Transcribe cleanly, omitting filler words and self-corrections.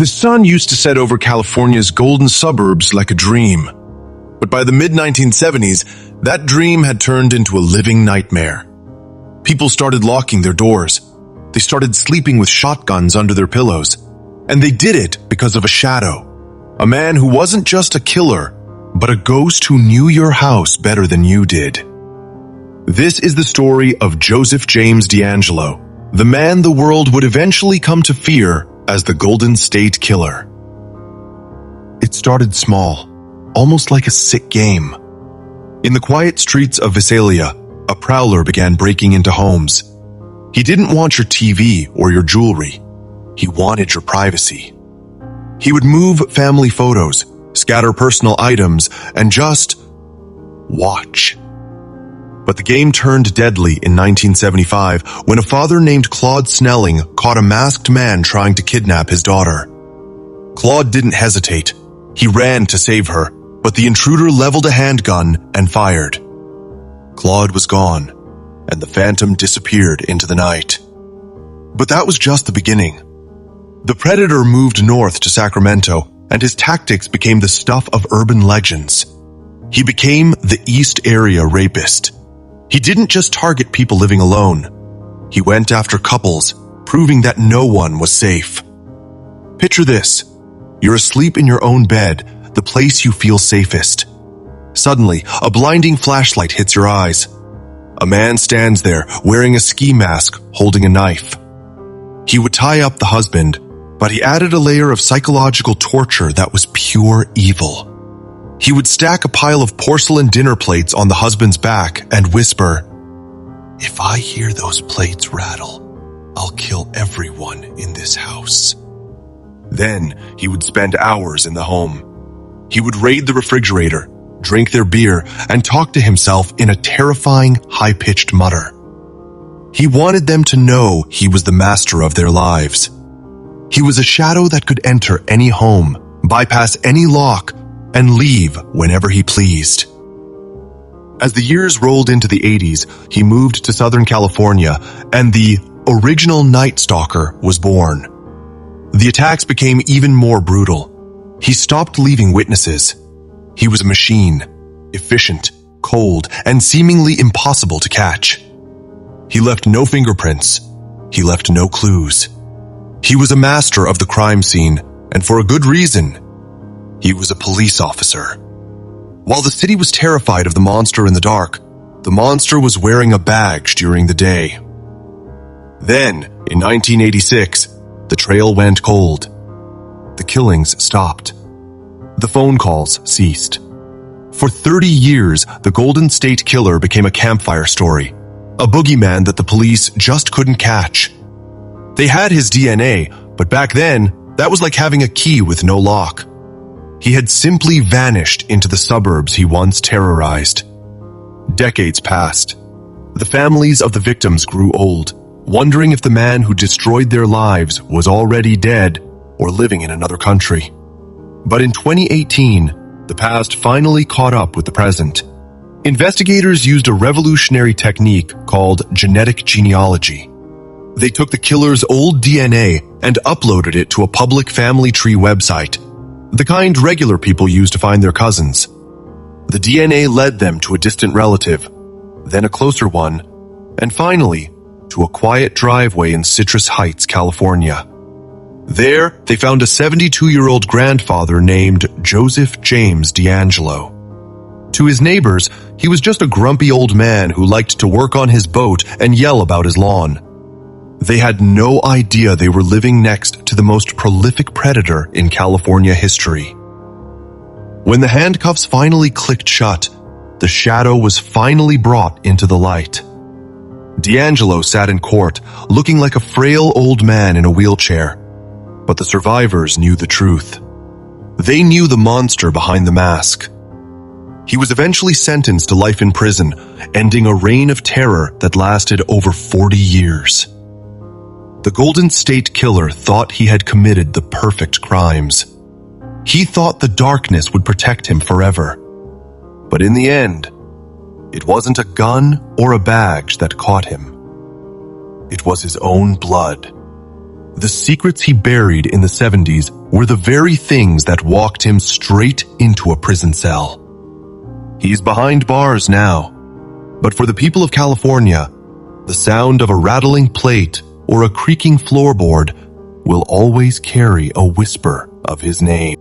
The sun used to set over California's golden suburbs like a dream. But by the mid-1970s, that dream had turned into a living nightmare. People started locking their doors. They started sleeping with shotguns under their pillows. And they did it because of a shadow. A man who wasn't just a killer, but a ghost who knew your house better than you did. This is the story of Joseph James DeAngelo, the man the world would eventually come to fear as the Golden State Killer. It started small, almost like a sick game. In the quiet streets of Visalia, a prowler began breaking into homes. He didn't want your TV or your jewelry. He wanted your privacy. He would move family photos, scatter personal items, and just watch. But the game turned deadly in 1975 when a father named Claude Snelling caught a masked man trying to kidnap his daughter. Claude didn't hesitate. He ran to save her, but the intruder leveled a handgun and fired. Claude was gone, and the phantom disappeared into the night. But that was just the beginning. The predator moved north to Sacramento, and his tactics became the stuff of urban legends. He became the East Area Rapist. He didn't just target people living alone. He went after couples, proving that no one was safe. Picture this. You're asleep in your own bed, the place you feel safest. Suddenly, a blinding flashlight hits your eyes. A man stands there, wearing a ski mask, holding a knife. He would tie up the husband, but he added a layer of psychological torture that was pure evil. He would stack a pile of porcelain dinner plates on the husband's back and whisper, "If I hear those plates rattle, I'll kill everyone in this house." Then he would spend hours in the home. He would raid the refrigerator, drink their beer, and talk to himself in a terrifying, high-pitched mutter. He wanted them to know he was the master of their lives. He was a shadow that could enter any home, bypass any lock, and leave whenever he pleased. As the years rolled into the 80s, he moved to Southern California, and the original Night Stalker was born. The attacks became even more brutal. He stopped leaving witnesses. He was a machine, efficient, cold, and seemingly impossible to catch. He left no fingerprints. He left no clues. He was a master of the crime scene, and for a good reason. He was a police officer. While the city was terrified of the monster in the dark, the monster was wearing a badge during the day. Then, in 1986, the trail went cold. The killings stopped. The phone calls ceased. For 30 years, the Golden State Killer became a campfire story, a boogeyman that the police just couldn't catch. They had his DNA, but back then, that was like having a key with no lock. He had simply vanished into the suburbs he once terrorized. Decades passed. The families of the victims grew old, wondering if the man who destroyed their lives was already dead or living in another country. But in 2018, the past finally caught up with the present. Investigators used a revolutionary technique called genetic genealogy. They took the killer's old DNA and uploaded it to a public family tree website, the kind regular people use to find their cousins. The DNA led them to a distant relative, then a closer one, and finally, to a quiet driveway in Citrus Heights, California. There, they found a 72-year-old grandfather named Joseph James DeAngelo. To his neighbors, he was just a grumpy old man who liked to work on his boat and yell about his lawn. They had no idea they were living next to the most prolific predator in California history. When the handcuffs finally clicked shut, the shadow was finally brought into the light. DeAngelo sat in court, looking like a frail old man in a wheelchair. But the survivors knew the truth. They knew the monster behind the mask. He was eventually sentenced to life in prison, ending a reign of terror that lasted over 40 years. The Golden State Killer thought he had committed the perfect crimes. He thought the darkness would protect him forever. But in the end, it wasn't a gun or a badge that caught him. It was his own blood. The secrets he buried in the 70s were the very things that walked him straight into a prison cell. He's behind bars now, but for the people of California, the sound of a rattling plate or a creaking floorboard will always carry a whisper of his name.